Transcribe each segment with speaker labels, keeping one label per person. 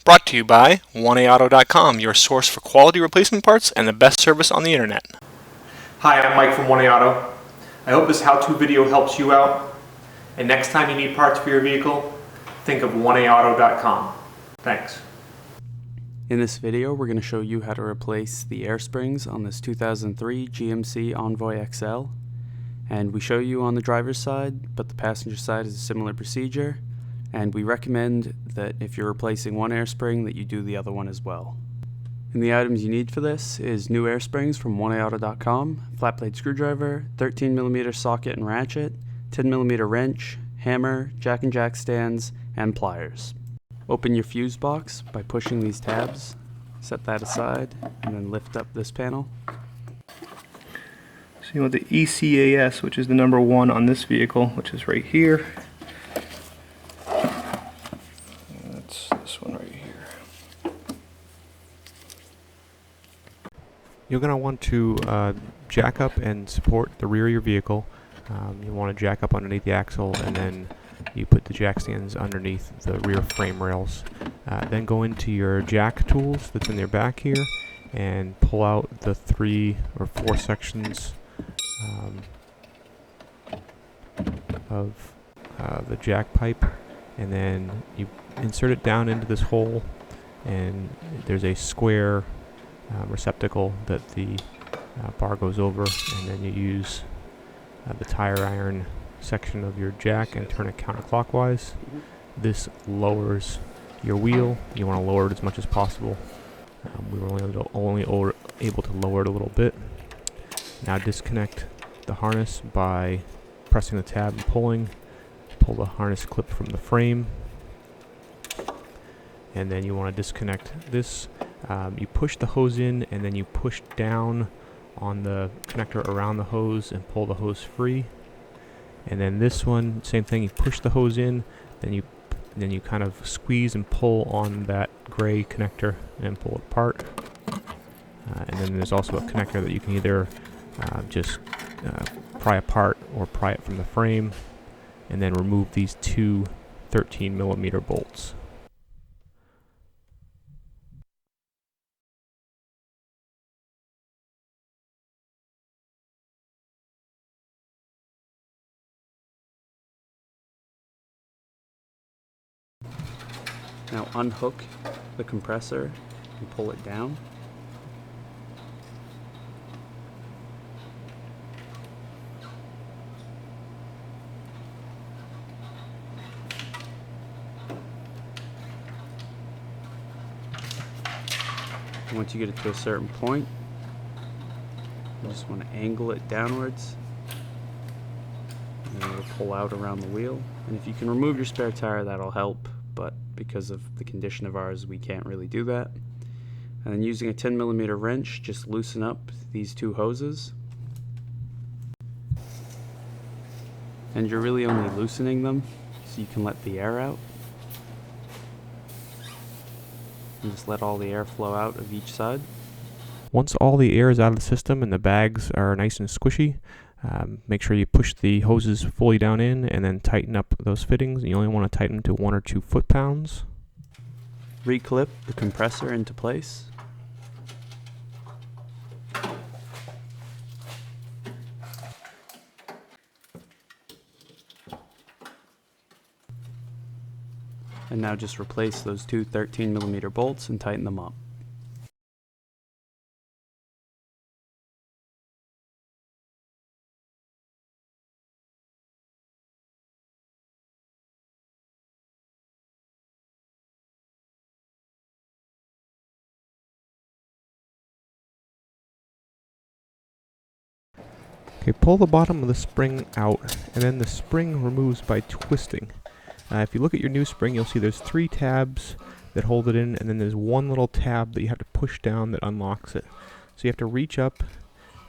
Speaker 1: Brought to you by 1AAuto.com, your source for quality replacement parts and the best service on the internet.
Speaker 2: Hi, I'm Mike from 1AAuto. I hope this how-to video helps you out. And next time you need parts for your vehicle, think of 1AAuto.com. Thanks.
Speaker 3: In this video, we're going to show you how to replace the air springs on this 2003 GMC Envoy XL. And we show you on the driver's side, but the passenger side is a similar procedure. And we recommend that if you're replacing one air spring that you do the other one as well. And the items you need for this is new air springs from 1AAuto.com, flat blade screwdriver, 13mm socket and ratchet, 10mm wrench, hammer, jack and jack stands, and pliers. Open your fuse box by pushing these tabs, set that aside, and then lift up this panel.
Speaker 2: So you want the ECAS, which is the number 1 on this vehicle, which is right here. That's this one right here.
Speaker 4: You're going to want to jack up and support the rear of your vehicle. You want to jack up underneath the axle, and then you put the jack stands underneath the rear frame rails. Then go into your jack tools that's in your back here and pull out the 3 or 4 sections of the jack pipe, and then you insert it down into this hole, and there's a square receptacle that the bar goes over, and then you use the tire iron section of your jack and turn it counterclockwise. This lowers your wheel. You want to lower it as much as possible. We were only able to lower it a little bit. Now disconnect the harness by pressing the tab and pulling. Pull the harness clip from the frame, and then you want to disconnect this. You push the hose in, and then you push down on the connector around the hose and pull the hose free. And then this one, same thing, you push the hose in, then you kind of squeeze and pull on that gray connector and pull it apart. And then there's also a connector that you can either just pry apart or pry it from the frame, and then remove these 2 13mm bolts.
Speaker 3: Now unhook the compressor and pull it down. And once you get it to a certain point, you just want to angle it downwards, and then it'll pull out around the wheel. And if you can remove your spare tire, that'll help, but because of the condition of ours, we can't really do that. And then using a 10mm wrench, just loosen up these 2 hoses. And you're really only loosening them so you can let the air out. And just let all the air flow out of each side.
Speaker 4: Once all the air is out of the system and the bags are nice and squishy, make sure you push the hoses fully down in and then tighten up those fittings. You only want to tighten to 1 or 2 foot-pounds.
Speaker 3: Reclip the compressor into place. And now just replace those 2 13mm bolts and tighten them up.
Speaker 4: Okay, pull the bottom of the spring out, and then the spring removes by twisting. If you look at your new spring, you'll see there's 3 tabs that hold it in, and then there's 1 little tab that you have to push down that unlocks it. So you have to reach up,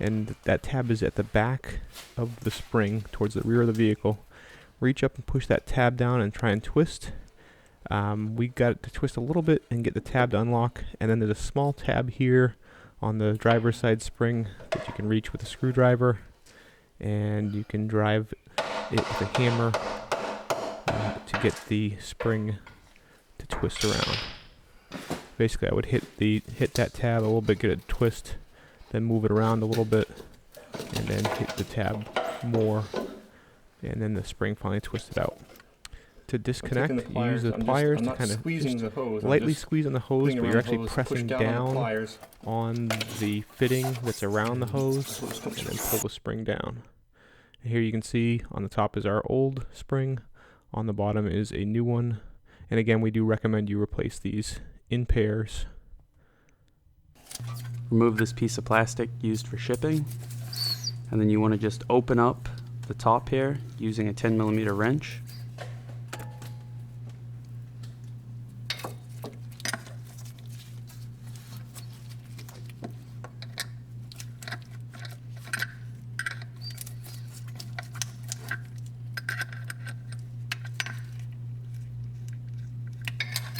Speaker 4: and that tab is at the back of the spring towards the rear of the vehicle. Reach up and push that tab down and try and twist. We got it to twist a little bit and get the tab to unlock, and then there's a small tab here on the driver's side spring that you can reach with a screwdriver, and you can drive it with a hammer to get the spring to twist around. Basically, I would hit that tab a little bit, get a twist, then move it around a little bit, and then hit the tab more, and then the spring finally twists it out. To disconnect, you use the pliers to kind of lightly squeeze on the hose, but you're actually pressing down on the fitting that's around the hose, and then pull the spring down. And here you can see on the top is our old spring, on the bottom is a new one, and again we do recommend you replace these in pairs.
Speaker 3: Remove this piece of plastic used for shipping, and then you want to just open up the top here using a 10mm wrench.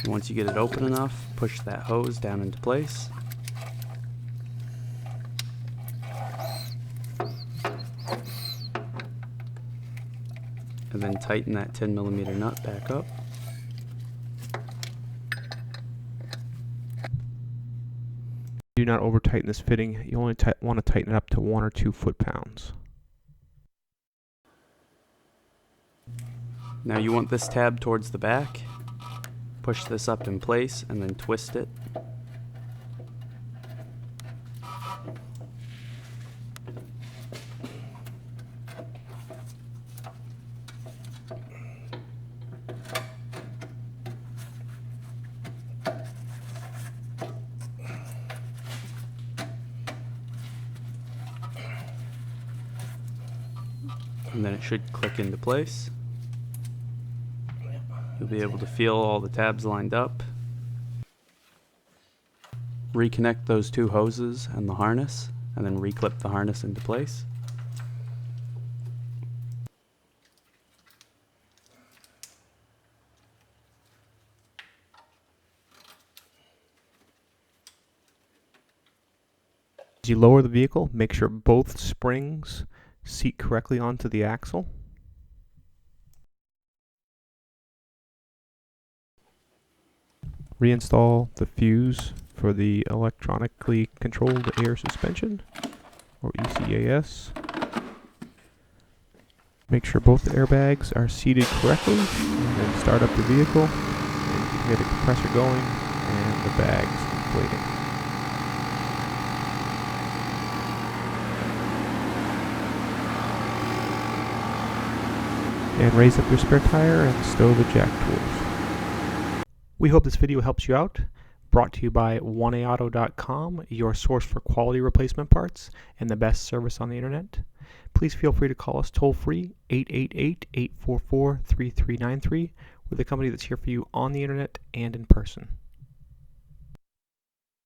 Speaker 3: And once you get it open enough, push that hose down into place. And then tighten that 10mm nut back up.
Speaker 4: Do not over tighten this fitting. You only want to tighten it up to 1 or 2 foot-pounds.
Speaker 3: Now you want this tab towards the back. Push this up in place and then twist it. And then it should click into place. You'll be able to feel all the tabs lined up. Reconnect those 2 hoses and the harness, and then reclip the harness into place.
Speaker 4: As you lower the vehicle, make sure both springs seat correctly onto the axle. Reinstall the fuse for the electronically controlled air suspension, or ECAS. Make sure both the airbags are seated correctly, and then start up the vehicle. And you can hear the compressor going and the bags inflating. And raise up your spare tire and stow the jack tools. We hope this video helps you out. Brought to you by 1AAuto.com, your source for quality replacement parts and the best service on the internet. Please feel free to call us toll free 888-844-3393. We're the company that's here for you on the internet and in person.